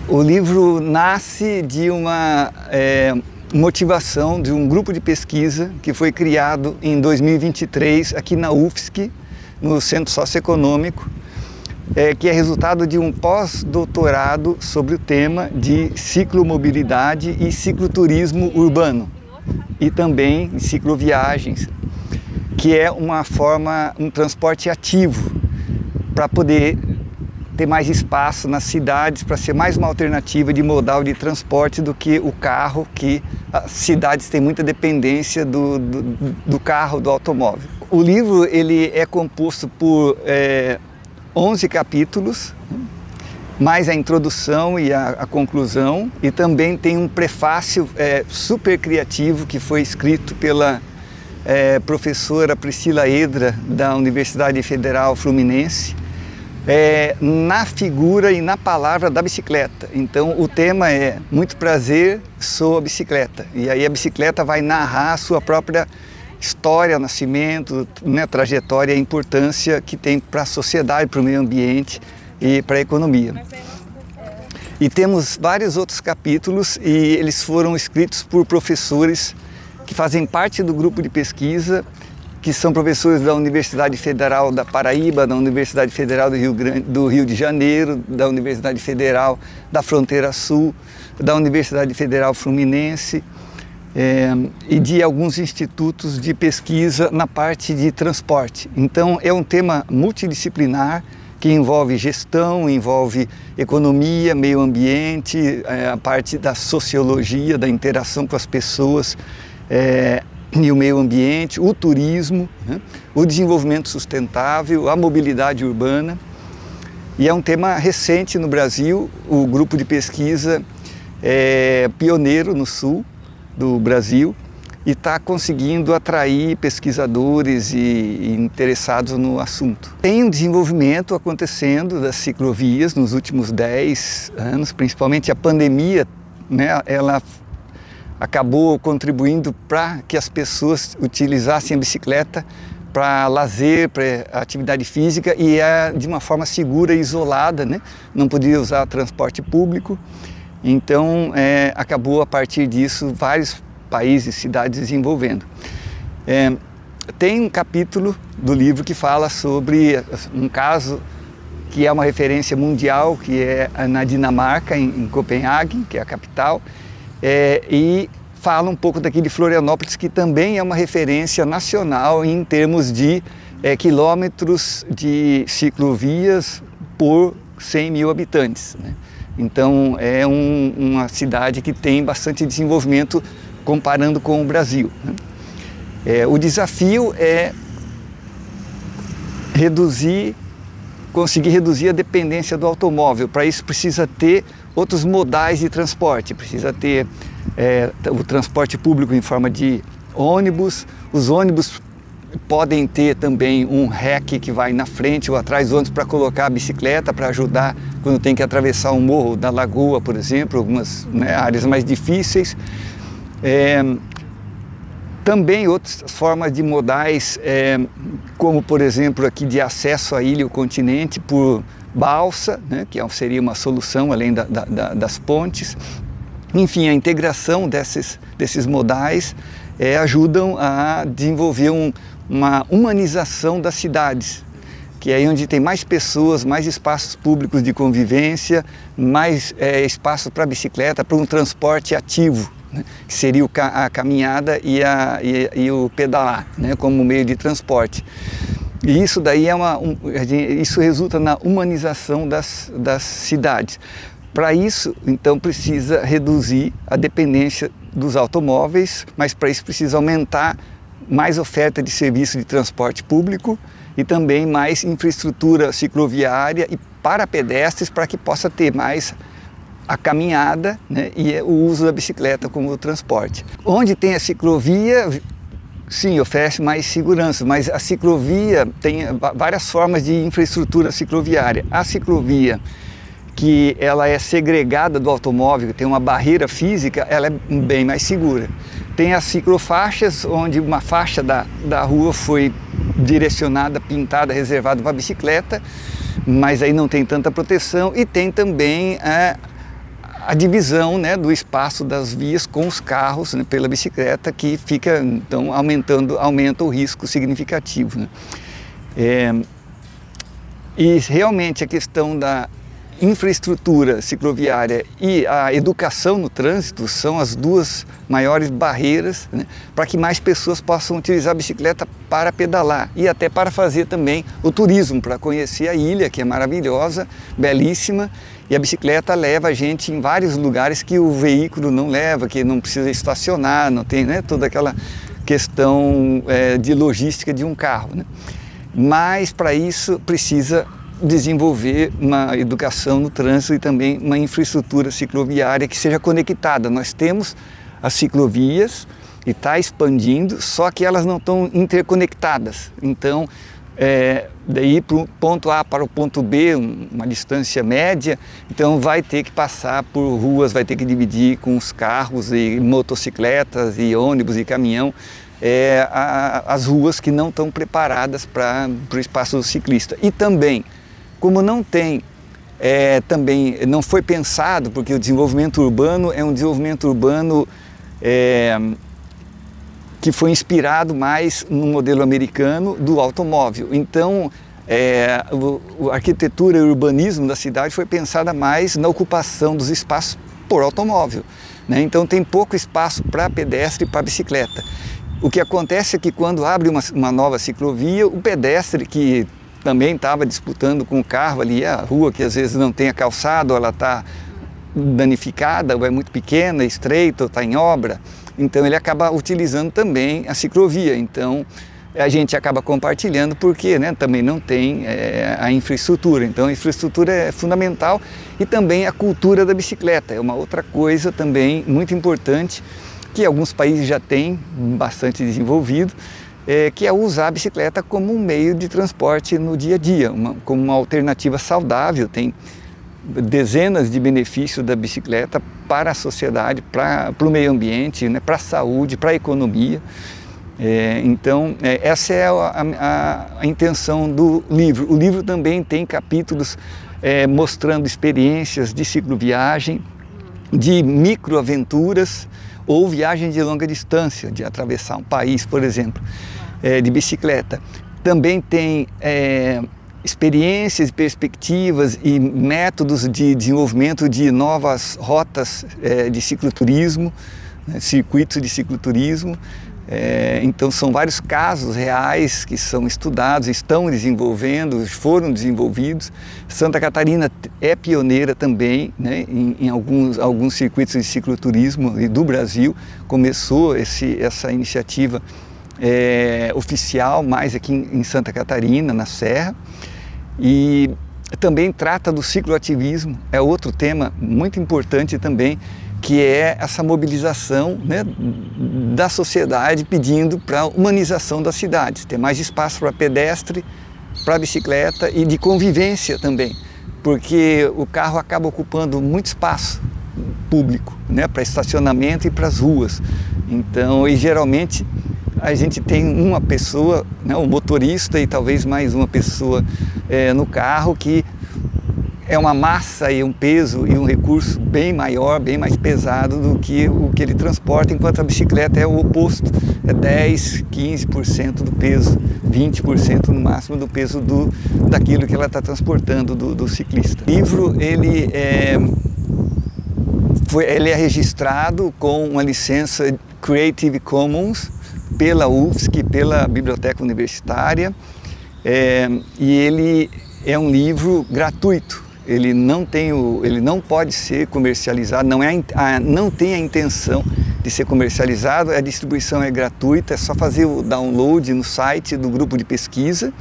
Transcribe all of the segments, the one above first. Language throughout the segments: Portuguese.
O livro nasce de uma motivação de um grupo de pesquisa que foi criado em 2023 aqui na UFSC, no Centro Socioeconômico, que é resultado de um pós-doutorado sobre o tema de ciclomobilidade e cicloturismo urbano e também cicloviagens, que é uma forma, um transporte ativo para poder ter mais espaço nas cidades, para ser mais uma alternativa de modal de transporte do que o carro, que as cidades têm muita dependência do carro, do automóvel. O livro ele é composto por 11 capítulos, mais a introdução e a conclusão, e também tem um prefácio super criativo que foi escrito pela professora Priscila Edra, da Universidade Federal Fluminense, na figura e na palavra da bicicleta. Então o tema é muito prazer, sou a bicicleta. E aí a bicicleta vai narrar a sua própria história, nascimento, né, trajetória e a importância que tem para a sociedade, para o meio ambiente e para a economia. E temos vários outros capítulos e eles foram escritos por professores que fazem parte do grupo de pesquisa, que são professores da Universidade Federal da Paraíba, da Universidade Federal do Rio de Janeiro, da Universidade Federal da Fronteira Sul, da Universidade Federal Fluminense e de alguns institutos de pesquisa na parte de transporte. Então é um tema multidisciplinar que envolve gestão, envolve economia, meio ambiente, a parte da sociologia, da interação com as pessoas, e o meio ambiente, o turismo, né? O desenvolvimento sustentável, a mobilidade urbana. E é um tema recente no Brasil. O grupo de pesquisa é pioneiro no sul do Brasil e está conseguindo atrair pesquisadores e interessados no assunto. Tem um desenvolvimento acontecendo das ciclovias nos últimos 10 anos, principalmente a pandemia, né? Ela acabou contribuindo para que as pessoas utilizassem a bicicleta para lazer, para atividade física e de uma forma segura e isolada, né? Não podia usar transporte público. Então acabou a partir disso vários países e cidades desenvolvendo. Tem um capítulo do livro que fala sobre um caso que é uma referência mundial, que é na Dinamarca, em Copenhague, que é a capital. E fala um pouco daqui de Florianópolis, que também é uma referência nacional em termos de quilômetros de ciclovias por 100 mil habitantes, né? Então é uma cidade que tem bastante desenvolvimento comparando com o Brasil, né? O desafio é conseguir reduzir a dependência do automóvel. Para isso precisa ter outros modais de transporte, precisa ter o transporte público em forma de ônibus. Os ônibus podem ter também um REC que vai na frente ou atrás do ônibus para colocar a bicicleta, para ajudar quando tem que atravessar um morro da lagoa, por exemplo, algumas, né, áreas mais difíceis. Também outras formas de modais, como por exemplo aqui de acesso à ilha ou continente por balsa, né, que seria uma solução além das pontes. Enfim, a integração desses modais ajudam a desenvolver uma humanização das cidades, que é aí onde tem mais pessoas, mais espaços públicos de convivência, mais espaço para bicicleta, para um transporte ativo, né, que seria a caminhada e o pedalar, né, como meio de transporte. E isso daí isso resulta na humanização das cidades. Para isso, então, precisa reduzir a dependência dos automóveis, mas para isso precisa aumentar mais oferta de serviço de transporte público e também mais infraestrutura cicloviária e para pedestres, para que possa ter mais a caminhada, né, e o uso da bicicleta como transporte. Onde tem a ciclovia, sim, oferece mais segurança, mas a ciclovia tem várias formas de infraestrutura cicloviária. A ciclovia que ela é segregada do automóvel, tem uma barreira física, ela é bem mais segura. Tem as ciclofaixas, onde uma faixa da rua foi direcionada, pintada, reservada para a bicicleta, mas aí não tem tanta proteção. E tem também a divisão, né, do espaço das vias com os carros, né, pela bicicleta, que fica então aumenta o risco significativo, né? E realmente a questão da infraestrutura cicloviária e a educação no trânsito são as duas maiores barreiras, né, para que mais pessoas possam utilizar a bicicleta para pedalar e até para fazer também o turismo, para conhecer a ilha, que é maravilhosa, belíssima, e a bicicleta leva a gente em vários lugares que o veículo não leva, que não precisa estacionar, não tem, né, toda aquela questão de logística de um carro, né? Mas para isso precisa desenvolver uma educação no trânsito e também uma infraestrutura cicloviária que seja conectada. Nós temos as ciclovias e está expandindo, só que elas não estão interconectadas. Então, daí para o ponto A para o ponto B, uma distância média, então vai ter que passar por ruas, vai ter que dividir com os carros e motocicletas e ônibus e caminhão, as ruas que não estão preparadas para o espaço do ciclista. E também, como não tem, também não foi pensado, porque o desenvolvimento urbano é um desenvolvimento urbano que foi inspirado mais no modelo americano do automóvel. Então, a arquitetura e o urbanismo da cidade foi pensada mais na ocupação dos espaços por automóvel, né? Então tem pouco espaço para pedestre e para bicicleta. O que acontece é que quando abre uma nova ciclovia, o pedestre que também estava disputando com o carro ali, a rua que às vezes não tem a calçada, ou ela está danificada, ou é muito pequena, estreita, ou está em obra, então ele acaba utilizando também a ciclovia. Então a gente acaba compartilhando porque, né, também não tem a infraestrutura. Então a infraestrutura é fundamental e também a cultura da bicicleta é uma outra coisa também muito importante, que alguns países já têm bastante desenvolvido, que é usar a bicicleta como um meio de transporte no dia a dia, como uma alternativa saudável. Tem dezenas de benefícios da bicicleta para a sociedade, para o meio ambiente, né, para a saúde, para a economia. Então, essa é a intenção do livro. O livro também tem capítulos mostrando experiências de cicloviagem, de microaventuras, ou viagem de longa distância, de atravessar um país, por exemplo, de bicicleta. Também tem experiências, perspectivas e métodos de desenvolvimento de novas rotas de cicloturismo, né, circuitos de cicloturismo. Então são vários casos reais que são estudados, estão desenvolvendo, foram desenvolvidos. Santa Catarina é pioneira também, né, em alguns circuitos de cicloturismo do Brasil. Começou essa iniciativa oficial mais aqui em Santa Catarina, na Serra. E também trata do cicloativismo, é outro tema muito importante também, que é essa mobilização, né, da sociedade pedindo para a humanização das cidades, ter mais espaço para pedestre, para bicicleta e de convivência também, porque o carro acaba ocupando muito espaço público, né, para estacionamento e para as ruas. Então, e geralmente a gente tem uma pessoa, né, o motorista e talvez mais uma pessoa no carro, que é uma massa e um peso e um recurso bem maior, bem mais pesado do que o que ele transporta, enquanto a bicicleta é o oposto, é 10, 15% do peso, 20% no máximo do peso daquilo que ela está transportando do ciclista. O livro ele é registrado com uma licença Creative Commons pela UFSC, pela Biblioteca Universitária, e ele é um livro gratuito. Ele não pode ser comercializado, não tem a intenção de ser comercializado, a distribuição é gratuita, é só fazer o download no site do grupo de pesquisa.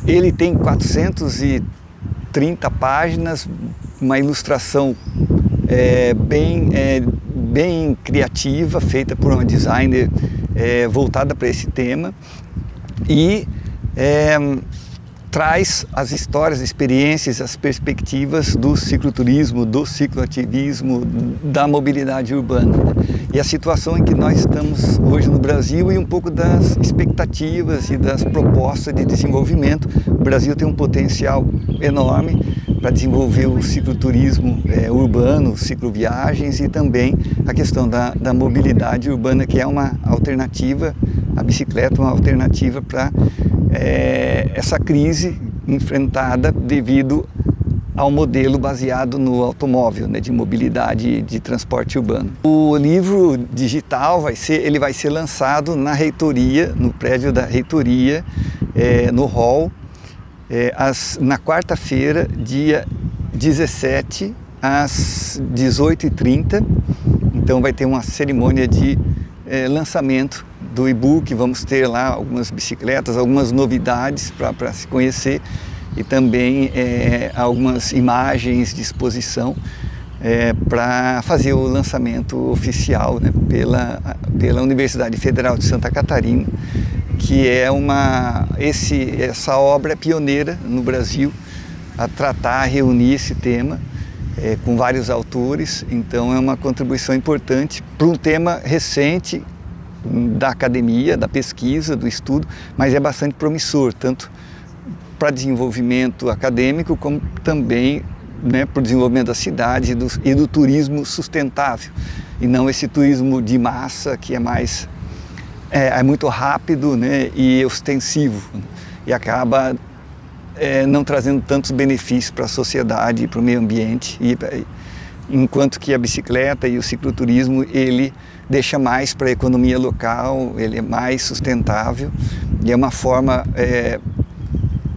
Ele tem 430 páginas, uma ilustração bem criativa, feita por uma designer voltada para esse tema, e traz as histórias, as experiências, as perspectivas do cicloturismo, do cicloativismo, da mobilidade urbana, né? E a situação em que nós estamos hoje no Brasil e um pouco das expectativas e das propostas de desenvolvimento. O Brasil tem um potencial enorme, para desenvolver o cicloturismo urbano, cicloviagens e também a questão da mobilidade urbana, que é uma alternativa, a bicicleta, uma alternativa para essa crise enfrentada devido ao modelo baseado no automóvel, né, de mobilidade de transporte urbano. O livro digital ele vai ser lançado na reitoria, no prédio da reitoria, no hall, na quarta-feira, dia 17, às 18h30. Então vai ter uma cerimônia de lançamento do e-book. Vamos ter lá algumas bicicletas, algumas novidades para se conhecer e também algumas imagens de exposição para fazer o lançamento oficial, né, pela Universidade Federal de Santa Catarina, que é essa obra é pioneira no Brasil a tratar, a reunir esse tema com vários autores. Então é uma contribuição importante para um tema recente da academia, da pesquisa, do estudo, mas é bastante promissor, tanto para desenvolvimento acadêmico, como também, né, para o desenvolvimento da cidade e do turismo sustentável, e não esse turismo de massa que é muito rápido, né, e ostensivo, né, e acaba não trazendo tantos benefícios para a sociedade e para o meio ambiente, enquanto que a bicicleta e o cicloturismo ele deixa mais para a economia local, ele é mais sustentável e é uma forma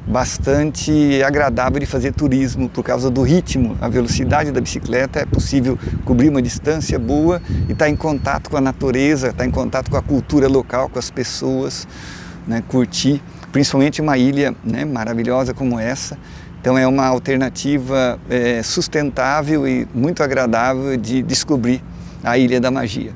bastante agradável de fazer turismo por causa do ritmo, a velocidade da bicicleta. É possível cobrir uma distância boa e estar em contato com a natureza, estar em contato com a cultura local, com as pessoas, né, curtir, principalmente uma ilha, né, maravilhosa como essa. Então é uma alternativa sustentável e muito agradável de descobrir a Ilha da Magia.